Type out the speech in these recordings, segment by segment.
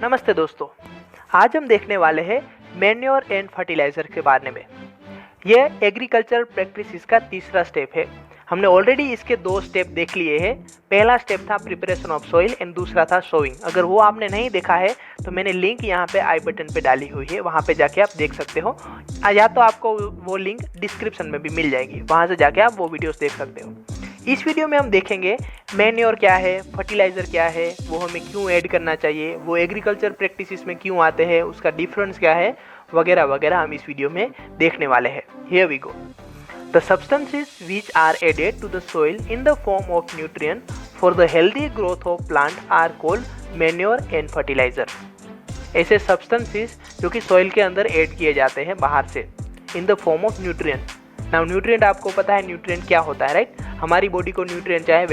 नमस्ते दोस्तों, आज हम देखने वाले हैं मैन्योर एंड फर्टिलाइज़र के बारे में। यह एग्रीकल्चर प्रैक्टिसेस का तीसरा स्टेप है। हमने ऑलरेडी इसके दो स्टेप देख लिए हैं। पहला स्टेप था प्रिपरेशन ऑफ सॉइल एंड दूसरा था सोइंग। अगर वो आपने नहीं देखा है तो मैंने लिंक यहाँ पे आई बटन पे डाली हुई है, वहाँ पे जाके आप देख सकते हो, या तो आपको वो लिंक डिस्क्रिप्शन में भी मिल जाएगी, वहाँ से जाके आप वो वीडियोस देख सकते हो। इस वीडियो में हम देखेंगे मैन्योर क्या है, फर्टिलाइज़र क्या है, वो हमें क्यों ऐड करना चाहिए, वो एग्रीकल्चर प्रैक्टिसेस में क्यों आते हैं, उसका डिफरेंस क्या है, वगैरह वगैरह हम इस वीडियो में देखने वाले हैं। Here we go. The substances which are added to the soil in the form of nutrient for the healthy growth of plant are called manure and fertilizer। ऐसे सब्सटेंसेस जो कि सॉइल के अंदर ऐड किए जाते हैं बाहर से in the form of nutrient. Now nutrient आपको पता है न्यूट्रिएंट क्या होता है, राइट? हमारी बॉडी को न्यूट्रिएंट चाहिए,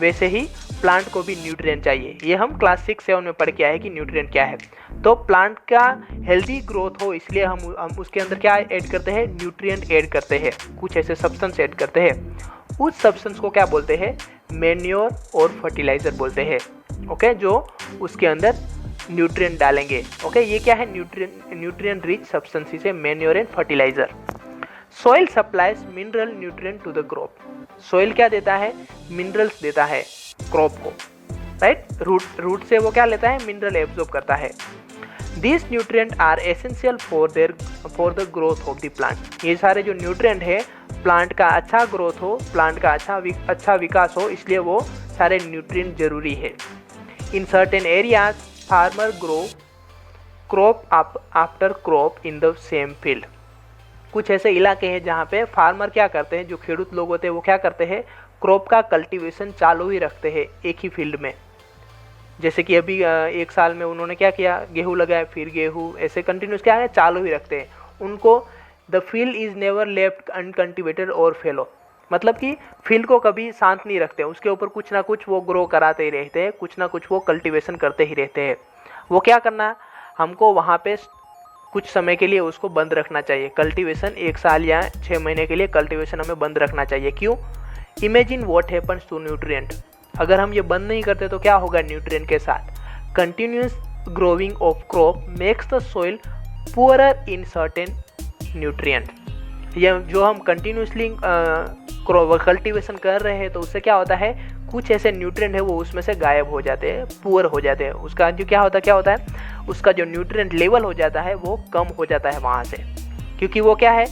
वैसे ही प्लांट को भी न्यूट्रिएंट चाहिए। ये हम क्लास 6-7 में पढ़ के आए कि न्यूट्रिएंट क्या है। तो प्लांट का हेल्दी ग्रोथ हो इसलिए हम उसके अंदर क्या ऐड करते हैं, न्यूट्रिएंट ऐड करते हैं, कुछ ऐसे सब्सटेंस ऐड करते हैं। उस सब्सटेंस को क्या बोलते हैं, मैन्योर और फर्टिलाइज़र बोलते हैं। ओके, जो उसके अंदर न्यूट्रिएंट डालेंगे। ओके, ये क्या है, न्यूट्रिएंट रिच सब्सटेंसेस है manure and fertiliser. Soil supplies mineral nutrient to the crop. Soil क्या देता है, मिनरल्स देता है क्रॉप को, राइट? रूट से वो क्या लेता है, मिनरल एब्जॉर्ब करता है। These nutrients are essential for the growth of the plant। ये सारे जो न्यूट्रिएंट है, प्लांट का अच्छा ग्रोथ हो, प्लांट का अच्छा विकास हो, इसलिए वो सारे न्यूट्रिएंट जरूरी है। In certain areas farmer grow crop after crop in the same field. कुछ ऐसे इलाके हैं जहाँ पे फार्मर क्या करते हैं, जो खेडूत लोग होते हैं वो क्या करते हैं, क्रॉप का कल्टीवेशन चालू ही रखते हैं एक ही फील्ड में। जैसे कि अभी एक साल में उन्होंने क्या किया, गेहूँ लगाया, फिर गेहूँ, ऐसे कंटिन्यूस क्या है, चालू ही रखते हैं। उनको the field is never left uncultivated और फेलो, मतलब कि फील्ड को कभी शांत नहीं रखते, उसके ऊपर कुछ ना कुछ वो ग्रो कराते ही रहते हैं, कुछ ना कुछ वो कल्टिवेशन करते ही रहते हैं। वो क्या करना, हमको वहाँ पे कुछ समय के लिए उसको बंद रखना चाहिए। कल्टिवेशन 1 साल या 6 महीने के लिए कल्टिवेशन हमें बंद रखना चाहिए। क्यों? Imagine what happens to nutrient. अगर हम ये बंद नहीं करते तो क्या होगा न्यूट्रिएंट के साथ, continuous growing of crop makes the soil poorer in certain nutrient. ये जो हम कंटिन्यूसली कल्टीवेशन कर रहे हैं तो उससे क्या होता है, कुछ ऐसे न्यूट्रिएंट है वो उसमें से गायब हो जाते हैं, पुअर हो जाते हैं। उसका जो क्या होता है, उसका जो न्यूट्रिएंट लेवल हो जाता है वो कम हो जाता है वहाँ से, क्योंकि वो क्या है,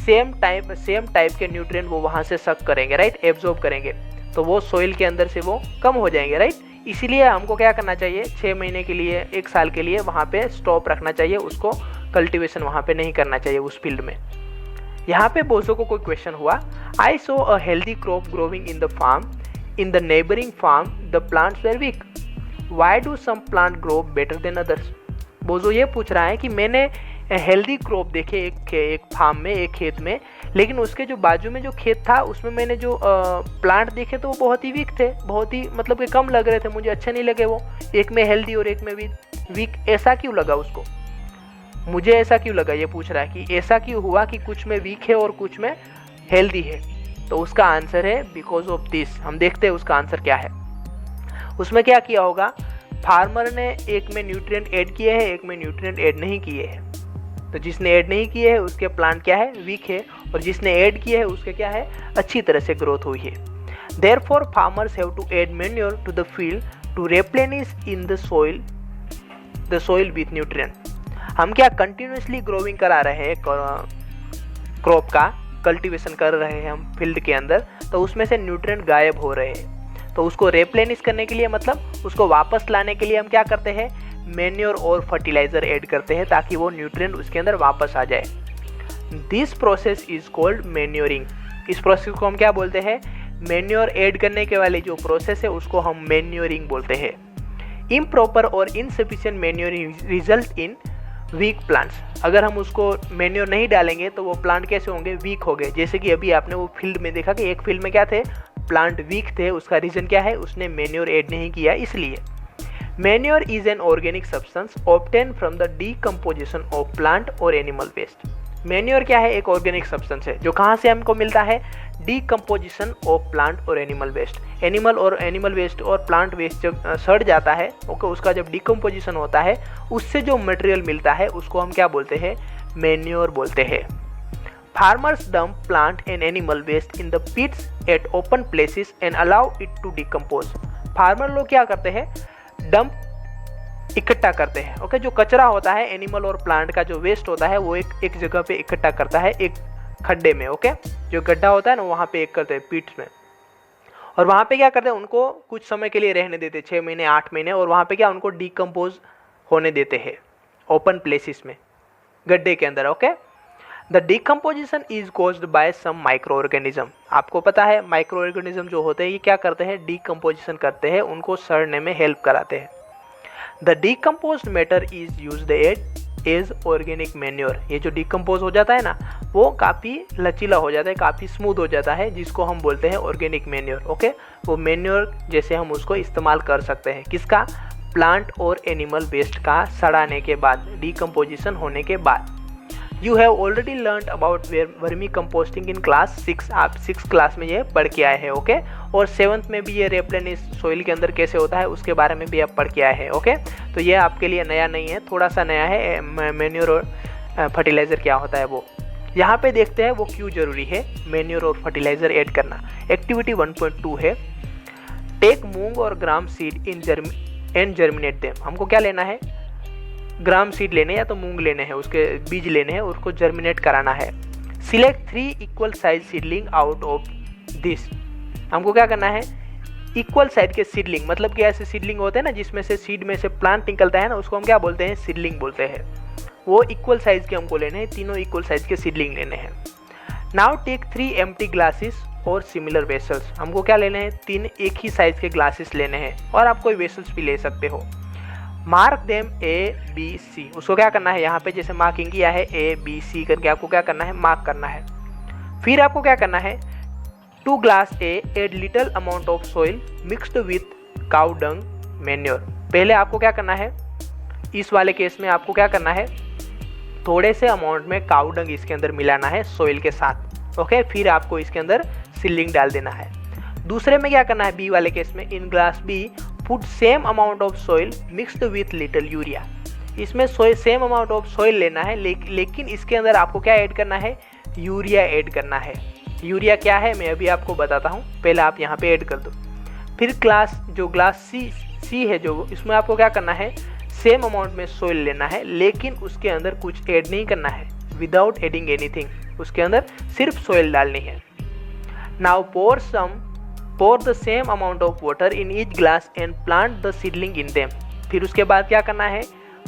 सेम टाइप के न्यूट्रिएंट वो वहाँ से सक करेंगे, राइट, एब्जॉर्ब करेंगे, तो वो सॉइल के अंदर से वो कम हो जाएंगे, राइट। इसीलिए हमको क्या करना चाहिए, 6 महीने के लिए, 1 साल के लिए वहाँ पे स्टॉप रखना चाहिए, उसको कल्टीवेशन वहाँ पे नहीं करना चाहिए उस फील्ड में। यहाँ पे बोझों को कोई क्वेश्चन हुआ, I saw a healthy crop growing in the farm, in the neighbouring farm the plants were weak, why do some plant grow better than others. बोझो ये पूछ रहा है कि मैंने हेल्दी क्रॉप देखे एक फार्म में, एक खेत में, लेकिन उसके जो बाजू में जो खेत था उसमें मैंने जो प्लांट देखे तो वो बहुत ही वीक थे, बहुत ही मतलब कि कम लग रहे थे, मुझे अच्छे नहीं लगे वो। एक में हेल्दी और एक में वीक, ऐसा क्यों लगा उसको, मुझे ऐसा क्यों लगा, ये पूछ रहा है कि ऐसा क्यों हुआ कि कुछ में वीक है और कुछ में हेल्दी है। तो उसका आंसर है बिकॉज ऑफ दिस। हम देखते हैं उसका आंसर क्या है। उसमें क्या किया होगा, फार्मर ने एक में न्यूट्रिएंट ऐड किए हैं, एक में न्यूट्रिएंट ऐड नहीं किए हैं। तो जिसने ऐड नहीं किए हैं उसके प्लांट क्या है, वीक है, और जिसने ऐड किए है उसके क्या है, अच्छी तरह से ग्रोथ हुई है। Therefore farmers have to add manure to the field to replenish in the soil with nutrient. हम क्या कंटिन्यूसली ग्रोइंग करा रहे हैं क्रॉप का, कल्टीवेशन कर रहे हैं हम फील्ड के अंदर, तो उसमें से न्यूट्रिएंट गायब हो रहे हैं। तो उसको रिप्लेनिश करने के लिए, मतलब उसको वापस लाने के लिए हम क्या करते हैं, मैन्योर और फर्टिलाइज़र ऐड करते हैं ताकि वो न्यूट्रिएंट उसके अंदर वापस आ जाए। This process is called manuring. इस प्रोसेस को हम क्या बोलते हैं, मैन्योर ऐड करने के वाली जो प्रोसेस है उसको हम मैन्योरिंग बोलते हैं। इम्प्रॉपर और insufficient manuring result in weak plants. अगर हम उसको मैन्योर नहीं डालेंगे तो वो प्लांट कैसे होंगे, वीक हो गए। जैसे कि अभी आपने वो फील्ड में देखा कि एक फील्ड में क्या थे, प्लांट वीक थे, उसका रीज़न क्या है, उसने मैन्योर ऐड नहीं किया इसलिए। Manure is an organic substance obtain from the decomposition of plant और एनिमल वेस्ट। मैन्योर क्या है? एक ऑर्गेनिक सब्सटेंस है जो कहाँ से हमको मिलता है? डीकम्पोजिशन ऑफ प्लांट और एनिमल वेस्ट। एनिमल वेस्ट और प्लांट वेस्ट जब सड़ जाता है, ओके, उसका जब डीकम्पोजिशन होता है उससे जो मटेरियल मिलता है उसको हम क्या बोलते हैं? मैन्योर बोलते हैं। Farmers dump plant and animal waste in the pits at open places and allow it to decompose. Farmer लोग क्या करते हैं? डंप इकट्ठा करते हैं, ओके। जो कचरा होता है एनिमल और प्लांट का, जो वेस्ट होता है, वो एक जगह पे इकट्ठा करता है, एक खड्डे में, ओके। जो गड्ढा होता है ना, वहाँ पे एक करते हैं पिट्स में, और वहाँ पे क्या करते हैं? उनको कुछ समय के लिए रहने देते हैं, 6 महीने 8 महीने, और वहाँ पे क्या उनको डिकम्पोज होने देते हैं ओपन प्लेसेस में, गड्ढे के अंदर, okay. The decomposition is caused by some micro organism. आपको पता है माइक्रो ऑर्गेनिज्म जो होते हैं ये क्या करते हैं? डिकम्पोजिशन करते हैं, उनको सड़ने में हेल्प कराते हैं। The decomposed matter is used as organic manure. ये जो डिकम्पोज हो जाता है ना, वो काफ़ी लचीला हो जाता है, काफ़ी स्मूथ हो जाता है, जिसको हम बोलते हैं ऑर्गेनिक मैन्योर, ओके। वो मैन्योर जैसे हम उसको इस्तेमाल कर सकते हैं। किसका? प्लांट और एनिमल वेस्ट का सड़ाने के बाद, डिकम्पोजिशन होने के बाद। You have already learn about vermi composting in class 6। आप 6 क्लास में ये पढ़ के आए हैं, ओके। और 7th में भी ये रेप्लेनिश सॉइल के अंदर कैसे होता है उसके बारे में भी आप पढ़ के आए हैं, ओके। तो ये आपके लिए नया नहीं है, थोड़ा सा नया है, मैन्योर और फर्टिलाइज़र क्या होता है वो। यहाँ पे देखते हैं वो क्यों ज़रूरी है मैन्योर और फर्टिलाइज़र ऐड करना। एक्टिविटी 1.2 है, टेक मूंग और ग्राम सीड एंड जर्मिनेट देम। हमको क्या लेना है? ग्राम सीड लेने या तो मूंग लेने हैं, उसके बीज लेने हैं, उसको जर्मिनेट कराना है। Select 3 equal size seedling out of this. हमको क्या करना है? इक्वल साइज के सीडलिंग, मतलब कि ऐसे सीडलिंग होते हैं ना जिसमें से सीड में से प्लांट निकलता है ना, उसको हम क्या बोलते हैं? सीडलिंग बोलते हैं। वो इक्वल साइज के हमको लेने हैं, तीनों इक्वल साइज के सीडलिंग लेने हैं। नाउ टेक 3 एम्प्टी ग्लासेस और सिमिलर वेसल्स। हमको क्या लेने हैं? 3 एक ही साइज के ग्लासेस लेने हैं, और आप कोई वेसल्स भी ले सकते हो। Mark them ABC। उसको क्या करना है? यहाँ पे जैसे मार्किंग किया है ABC करके, आपको क्या करना है? मार्क करना है। फिर आपको क्या करना है? 2 glass add little amount of soil mixed with cow dung manure. पहले आपको क्या करना है? इस वाले केस में आपको क्या करना है? थोड़े से अमाउंट में काउ डंग इसके अंदर मिलाना है सॉइल के साथ, ओके। फिर आपको इसके अंदर सीडलिंग डाल देना है। दूसरे में क्या करना है? B वाले केस में, in glass B put same amount of soil mixed with little urea. इसमें सेम अमाउंट ऑफ सॉइल लेना है, लेकिन इसके अंदर आपको क्या ऐड करना है? यूरिया ऐड करना है। यूरिया क्या है मैं अभी आपको बताता हूँ, पहले आप यहाँ पे ऐड कर दो। फिर ग्लास सी है जो, इसमें आपको क्या करना है? सेम अमाउंट में सॉइल लेना है, लेकिन उसके अंदर कुछ ऐड नहीं करना है, विदाउट एडिंग एनीथिंग। उसके अंदर सिर्फ सॉइल डालनी है। Now pour the same amount of water in each glass and plant the seedling in them। फिर उसके बाद क्या करना है?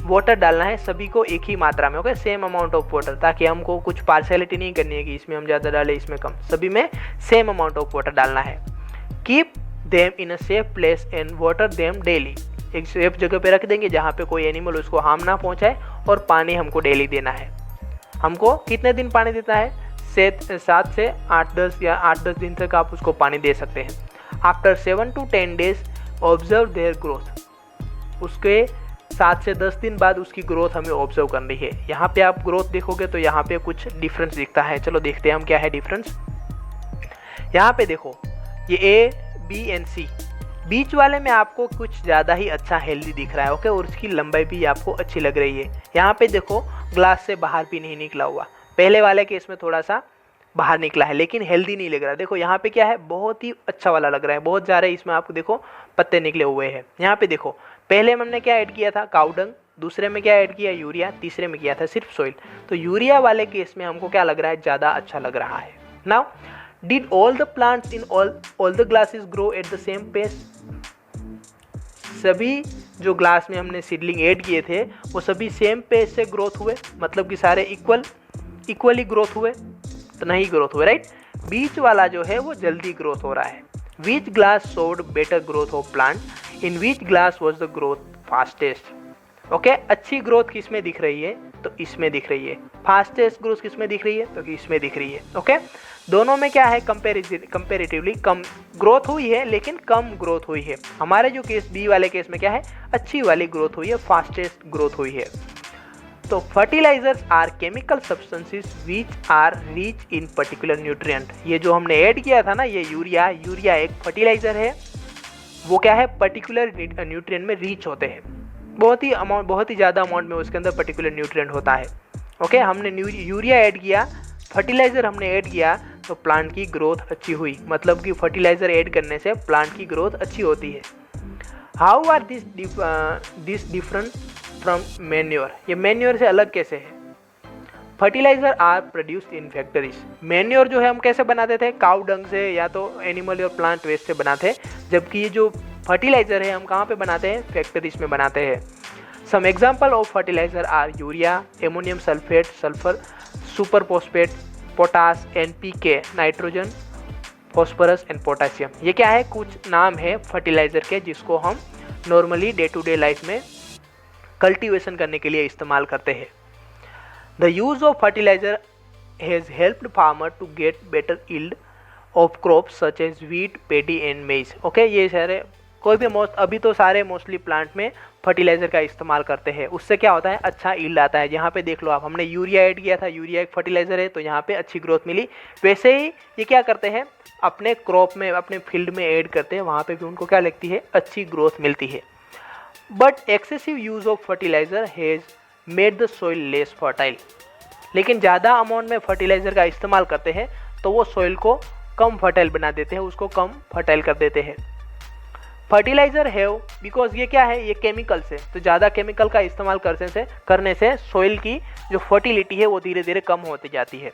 वाटर डालना है सभी को एक ही मात्रा में, okay. Same amount of water, ताकि हमको कुछ पार्शियलिटी नहीं करनी है कि इसमें हम ज़्यादा डालें इसमें कम, सभी में सेम अमाउंट ऑफ वाटर डालना है। Keep them in a safe place and water them daily. एक सेफ जगह पे रख देंगे जहाँ पे कोई एनिमल उसको हार्म ना पहुँचाए, और पानी हमको डेली देना है। हमको कितने दिन पानी देता है? 7 से 8-10 या 8-10 दिन तक आप उसको पानी दे सकते हैं। After 7 to 10 days observe their growth. उसके 7 से 10 दिन बाद उसकी ग्रोथ हमें ऑब्जर्व करनी है। यहाँ पे आप ग्रोथ देखोगे तो यहाँ पे कुछ डिफरेंस दिखता है। चलो देखते हैं हम क्या है डिफरेंस। यहाँ पे देखो ये A, B एंड C, बीच वाले में आपको कुछ ज़्यादा ही अच्छा हेल्दी दिख रहा है, ओके। और उसकी लंबाई भी आपको अच्छी लग रही है। यहाँ पे देखो ग्लास से बाहर भी नहीं निकला हुआ, पहले वाले के इसमें थोड़ा सा बाहर निकला है, लेकिन हेल्दी नहीं लग रहा। देखो यहाँ पे क्या है, बहुत ही अच्छा वाला लग रहा है, बहुत ज़्यादा इसमें आपको देखो पत्ते निकले हुए हैं। यहाँ पे देखो पहले हमने क्या ऐड किया था? काउडंग। दूसरे में क्या ऐड किया? यूरिया। तीसरे में किया था सिर्फ सॉइल। तो यूरिया वाले केस में हमको क्या लग रहा है? ज़्यादा अच्छा लग रहा है। Now did all the plants in all the glasses grow at the same pace? सभी जो ग्लास में हमने सीडलिंग ऐड किए थे वो सभी सेम पेस से ग्रोथ हुए, मतलब कि सारे इक्वली ग्रोथ हुए? तो नहीं ग्रोथ हुए, राइट। बीच वाला जो है वो जल्दी ग्रोथ हो रहा है। Which glass showed better growth of plant? In which glass was the growth fastest? Okay, अच्छी ग्रोथ किस में दिख रही है? तो इसमें दिख रही है। फास्टेस्ट ग्रोथ किस में दिख रही है? तो इसमें दिख रही है, ओके। दोनों में क्या है? कंपेरेटिवली कम ग्रोथ हुई है, लेकिन कम ग्रोथ हुई है। हमारे जो केस बी वाले केस में क्या है? अच्छी वाली ग्रोथ हुई है, फास्टेस्ट ग्रोथ हुई है। तो fertilisers are chemical substances which are rich in particular nutrient. ये जो हमने ऐड किया था ना, ये यूरिया एक फर्टिलाइजर है, वो क्या है, पर्टिकुलर न्यूट्रिएंट में रिच होते हैं, बहुत ही ज़्यादा अमाउंट में उसके अंदर पर्टिकुलर न्यूट्रिएंट होता है। ओके, हमने यूरिया ऐड किया, फर्टिलाइज़र हमने ऐड किया, तो प्लांट की ग्रोथ अच्छी हुई। मतलब कि फर्टिलाइज़र ऐड करने से प्लांट की ग्रोथ अच्छी होती है। How are this different from manure. ये मैन्योर से अलग कैसे है? Fertiliser are produced in factories. Manure जो है हम कैसे बनाते थे, काउ डंग से या तो एनिमल और प्लांट वेस्ट से बनाते हैं, जबकि ये जो फर्टिलाइजर है हम कहाँ पे बनाते हैं, फैक्ट्रीज में बनाते हैं। Some example of fertiliser are urea, ammonium sulphate, sulphur super phosphate, potash, NPK, nitrogen, phosphorus and potassium. ये क्या है, कुछ नाम है फर्टिलाइजर के जिसको हम normally day to day life में कल्टीवेशन करने के लिए इस्तेमाल करते हैं। The use of fertiliser has helped farmer to get better yield of crops such as wheat, paddy and maize. Okay, ये सारे कोई भी अभी तो सारे मोस्टली प्लांट में फर्टिलाइजर का इस्तेमाल करते हैं। उससे क्या होता है, अच्छा यील्ड आता है। यहाँ पे देख लो आप, हमने यूरिया ऐड किया था, यूरिया एक फर्टिलाइजर है, तो यहाँ पे अच्छी ग्रोथ मिली। वैसे ही ये क्या करते हैं, अपने क्रॉप में, अपने फील्ड में ऐड करते हैं, वहाँ पे भी उनको क्या लगती है, अच्छी ग्रोथ मिलती है। But excessive use of fertiliser has made the soil less fertile. लेकिन ज़्यादा अमाउंट में फर्टिलाइजर का इस्तेमाल करते हैं तो वो सॉइल को कम फर्टाइल बना देते हैं, उसको कम फर्टाइल कर देते हैं। फर्टिलाइजर हैव, बिकॉज ये क्या है, ये केमिकल्स है, तो ज़्यादा केमिकल का इस्तेमाल करने से सॉइल की जो फर्टिलिटी है वो धीरे धीरे कम होती जाती है।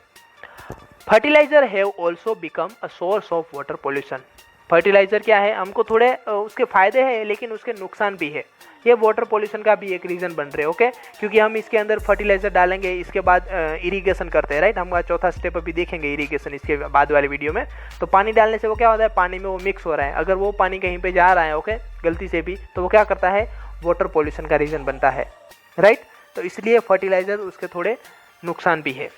Fertiliser have also become a source of water pollution. Fertiliser क्या है, हमको थोड़े उसके फायदे हैं लेकिन उसके नुकसान भी है। ये वाटर पोल्यूशन का भी एक रीज़न बन रहे हैं। ओके, क्योंकि हम इसके अंदर फर्टिलाइजर डालेंगे, इसके बाद इरिगेशन करते हैं, राइट। हम चौथा स्टेप अभी देखेंगे इरिगेशन इसके बाद वाले वीडियो में। तो पानी डालने से वो क्या होता है, पानी में वो मिक्स हो रहा है। अगर वो पानी कहीं पे जा रहा है, ओके, गलती से भी, तो वो क्या करता है, वाटर पोल्यूशन का रीज़न बनता है, राइट। तो इसलिए फर्टिलाइजर उसके थोड़े नुकसान भी है।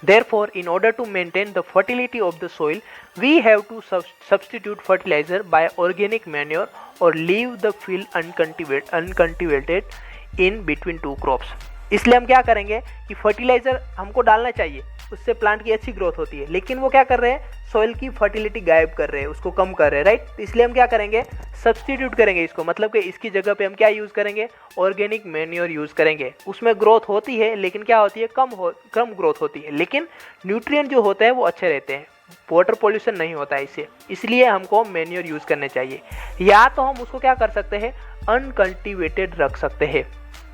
Therefore, in order to maintain the fertility of the soil, we have to substitute fertilizer by organic manure or leave the field uncultivated in between two crops. इसलिए हम क्या करेंगे कि फर्टिलाइजर हमको डालना चाहिए, उससे प्लांट की अच्छी ग्रोथ होती है, लेकिन वो क्या कर रहे हैं, सॉइल की फर्टिलिटी गायब कर रहे हैं, उसको कम कर रहे हैं, राइट। इसलिए हम क्या करेंगे, सब्सटीट्यूट करेंगे इसको, मतलब कि इसकी जगह पे हम क्या यूज़ करेंगे, ऑर्गेनिक मैन्योर यूज़ करेंगे। उसमें ग्रोथ होती है लेकिन क्या होती है, कम ग्रोथ होती है, लेकिन न्यूट्रिएंट जो होते हैं वो अच्छे रहते हैं, वाटर पोल्यूशन नहीं होता है इससे। इसलिए हमको मैन्योर यूज़ करने चाहिए। या तो हम उसको क्या कर सकते हैं, अनकल्टिवेटेड रख सकते हैं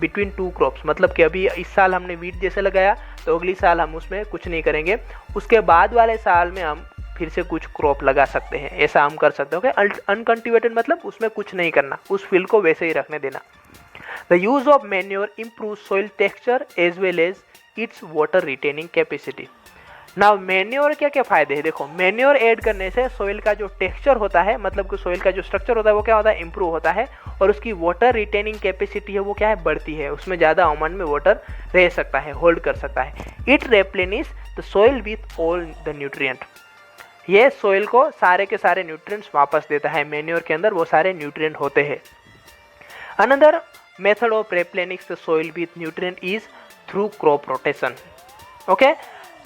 बिटवीन टू क्रॉप्स। मतलब कि अभी इस साल हमने वीट जैसे लगाया तो अगली साल हम उसमें कुछ नहीं करेंगे, उसके बाद वाले साल में हम फिर से कुछ क्रॉप लगा सकते हैं, ऐसा हम कर सकते हैं। ओके, अनकल्टिवेटेड मतलब उसमें कुछ नहीं करना, उस फील्ड को वैसे ही रखने देना। The use of manure improve soil texture as well as its water retaining capacity. Now manure क्या क्या फायदे हैं, देखो, मैन्योर ऐड करने से सॉइल का जो टेक्सचर होता है, मतलब कि सॉइल का जो स्ट्रक्चर होता है वो क्या होता है, इंप्रूव होता है, और उसकी वाटर रिटेनिंग कैपेसिटी है वो क्या है, बढ़ती है, उसमें ज़्यादा अमाउंट में वाटर रह सकता है, होल्ड कर सकता है। It replenish the soil with all the nutrient. ये सॉइल को सारे के सारे न्यूट्रिएंट्स वापस देता है, मैन्योर के अंदर वो सारे न्यूट्रिएंट होते हैं। Another method of replenish the soil with nutrient is through crop rotation. Okay,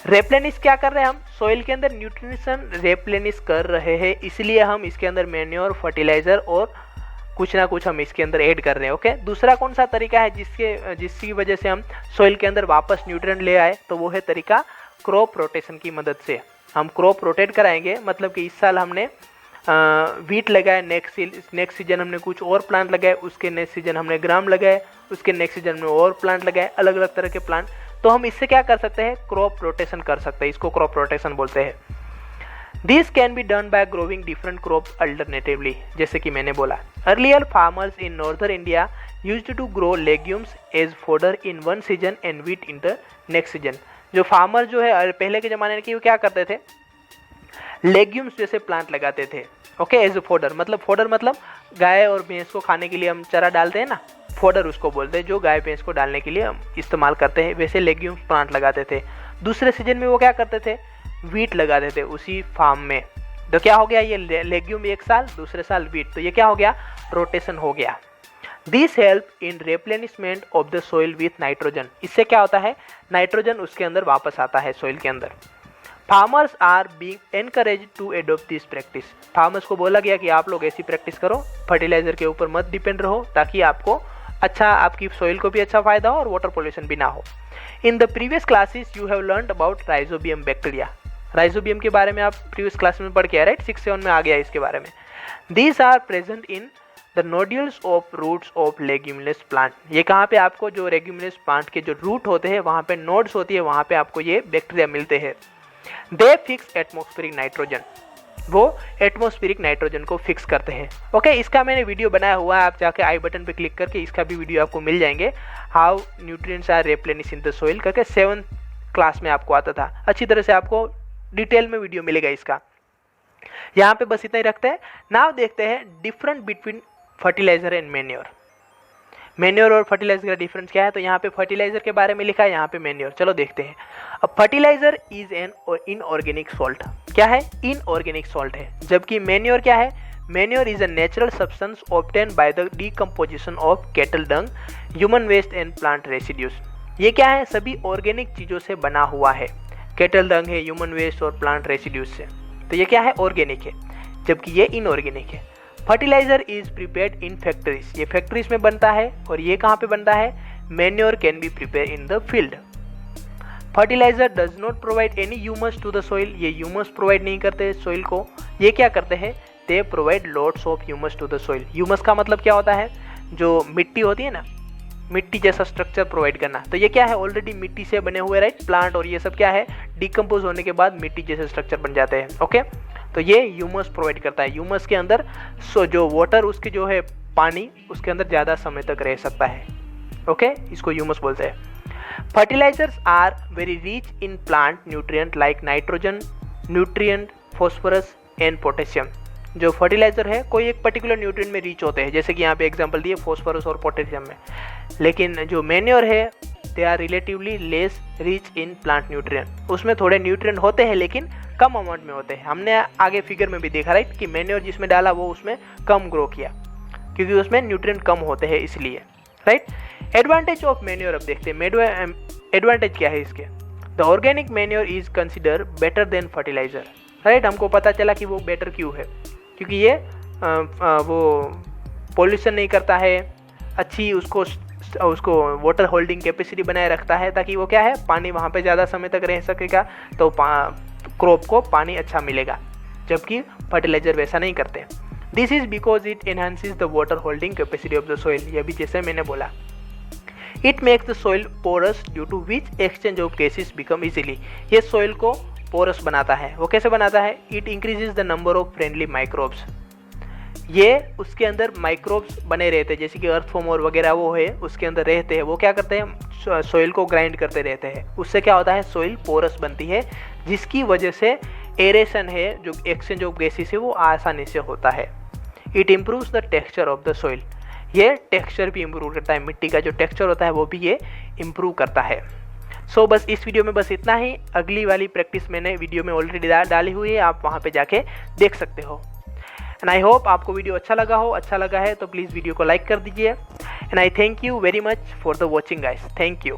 replenish क्या कर रहे हैं, हम सॉइल के अंदर न्यूट्रिशन रेप्लेनिश कर रहे हैं, इसलिए हम इसके अंदर मैन्योर, फर्टिलाइजर और कुछ ना कुछ हम इसके अंदर ऐड कर रहे हैं। ओके, दूसरा कौन सा तरीका है जिसकी वजह से हम सॉइल के अंदर वापस न्यूट्रिएंट ले आए, तो वो है तरीका क्रॉप रोटेशन की मदद से। हम क्रॉप रोटेट कराएंगे, मतलब कि इस साल हमने वीट लगाए, नेक्स्ट सीजन हमने कुछ और प्लांट लगाए, उसके नेक्स्ट सीजन हमने ग्राम लगाए, उसके नेक्स्ट सीजन में और प्लांट लगाए, अलग अलग तरह के प्लांट। तो हम इससे क्या कर सकते हैं, क्रॉप रोटेशन कर सकते हैं, इसको क्रॉप रोटेशन बोलते हैं। This can be done by growing different crops alternatively. जैसे कि मैंने बोला, earlier farmers in northern India used to grow legumes as fodder in one season and wheat in the next season. जो farmer जो है पहले के ज़माने में, वो क्या करते थे, लेग्यूम्स जैसे प्लांट लगाते थे। ओके, एज फोडर मतलब गाय और भैंस को खाने के लिए हम चारा डालते हैं ना, फोडर उसको बोलते हैं, जो गाय भैंस को डालने के लिए हम इस्तेमाल करते हैं, वैसे लेग्यूम्स प्लांट लगाते थे। दूसरे सीजन में वो क्या करते थे, वीट लगाते थे उसी फार्म में। तो क्या हो गया, ये लेग्यूम एक साल, दूसरे साल वीट, तो ये क्या हो गया, रोटेशन हो गया। This help in replenishment of the soil with nitrogen. इससे क्या होता है, नाइट्रोजन उसके अंदर वापस आता है सोइल के अंदर। Farmers are being encourage to adopt this practice. Farmers को बोला गया कि आप लोग ऐसी प्रैक्टिस करो, फर्टिलाइजर के ऊपर मत डिपेंड रहो, ताकि आपको अच्छा, आपकी सोइल को भी अच्छा फायदा हो और वाटर पोल्यूशन भी ना हो। In the previous classes you have learned about rhizobium bacteria. Rhizobium के बारे में आप प्रीवियस क्लास में पढ़ के आए, राइट, 6-7 में आ गया इसके बारे में। These are present in the nodules of roots of leguminous plant. ये कहाँ पे आपको जो लेग्यूमिनस प्लांट के जो रूट होते हैं वहाँ पे नोड्स होती है, वहाँ पे आपको ये बैक्टीरिया मिलते हैं। दे फिक्स एटमॉस्फेरिक नाइट्रोजन, वो एटमॉस्फेरिक नाइट्रोजन को फिक्स करते हैं। ओके, इसका मैंने वीडियो बनाया हुआ है, आप जाके आई बटन पे क्लिक करके इसका भी वीडियो आपको मिल जाएंगे। How nutrients are replenished in the soil करके 7th क्लास में आपको आता था, अच्छी तरह से आपको डिटेल में वीडियो मिलेगा इसका। यहाँ पे बस इतना ही रखते हैं। नाउ देखते हैं different between fertiliser and manure. Manure और फर्टिलाइजर का डिफरेंस क्या है, तो यहाँ पे फर्टिलाइजर के बारे में लिखा है, यहाँ पे मैन्योर। चलो देखते हैं। अब fertiliser is an inorganic salt, क्या है, इनऑर्गेनिक सॉल्ट है, जबकि मैन्योर क्या है, manure is a natural substance obtain by the decomposition of cattle dung, human waste and plant residues. ये क्या है, सभी ऑर्गेनिक चीज़ों से बना हुआ है, कैटल डंग है, ह्यूमन वेस्ट और प्लांट रेसिड्यूज से, तो ये क्या है, ऑर्गेनिक है, जबकि ये इनऑर्गेनिक है। Fertiliser is prepared in factories, ये फैक्ट्रीज में बनता है, और ये कहाँ पे बनता है, manure can be prepare in the field. Fertiliser does not provide any humus to the soil, ये ह्यूमस प्रोवाइड नहीं करते सोइल को, ये क्या करते हैं, they provide lots of humus to the soil. Humus का मतलब क्या होता है, जो मिट्टी होती है ना, मिट्टी जैसा स्ट्रक्चर प्रोवाइड करना, तो ये क्या है, ऑलरेडी मिट्टी से बने हुए, राइट, प्लांट और ये सब क्या है, डिकम्पोज होने के बाद मिट्टी जैसे स्ट्रक्चर बन जाते हैं। ओके, तो ये ह्यूमस प्रोवाइड करता है। ह्यूमस के अंदर जो वाटर उसके जो है पानी उसके अंदर ज़्यादा समय तक रह सकता है। ओके, इसको ह्यूमस बोलते हैं। Fertilisers are very rich in plant nutrient like nitrogen, nutrient, phosphorus and potassium. जो फर्टिलाइजर है कोई एक पर्टिकुलर न्यूट्रिएंट में रिच होते हैं, जैसे कि यहाँ पे एग्जांपल दिए फॉस्फोरस और पोटेशियम में, लेकिन जो मैन्योर है they are relatively less rich in plant nutrient. उसमें थोड़े न्यूट्रिएंट होते हैं लेकिन कम अमाउंट में होते हैं। हमने आगे फिगर में भी देखा, राइट, कि मैन्योर जिसमें डाला वो उसमें कम ग्रो किया, क्योंकि उसमें न्यूट्रिएंट कम होते हैं इसलिए, राइट। एडवांटेज ऑफ मैन्योर, अब देखते हैं एडवांटेज क्या है इसके। The organic manure is consider better than fertiliser, right. हमको पता चला कि वो बेटर क्यों है, क्योंकि ये वो पॉल्यूशन नहीं करता है, अच्छी उसको वाटर होल्डिंग कैपेसिटी बनाए रखता है, ताकि वो क्या है, पानी वहाँ पे ज़्यादा समय तक रह सकेगा, तो क्रॉप को पानी अच्छा मिलेगा, जबकि फर्टिलाइजर वैसा नहीं करते। This is because it enhances the water holding capacity of the soil, ये भी जैसे मैंने बोला। It makes the soil porous due to which exchange of gases become easily, ये सोइल को पोरस बनाता है। वो कैसे बनाता है, it increases the number of friendly microbes, ये उसके अंदर माइक्रोब्स बने रहते हैं, जैसे कि अर्थफॉर्म और वगैरह वो है उसके अंदर रहते हैं, वो क्या करते हैं, सोइल को ग्राइंड करते रहते हैं, उससे क्या होता है, सोइल पोरस बनती है, जिसकी वजह से एरेशन है, जो एक्सचेंज ऑफ गैसेस है, वो आसानी से होता है। It improves the texture of the soil, ये टेक्सचर भी इम्प्रूव करता है, मिट्टी का जो टेक्सचर होता है वो भी ये इम्प्रूव करता है। सो बस इस वीडियो में बस इतना ही। अगली वाली प्रैक्टिस मैंने वीडियो में ऑलरेडी डाली हुई है, आप वहाँ पे जाके देख सकते हो। एंड आई होप आपको वीडियो अच्छा लगा हो। अच्छा लगा है तो प्लीज़ वीडियो को लाइक कर दीजिए। And I thank you very much for the watching guys, thank you.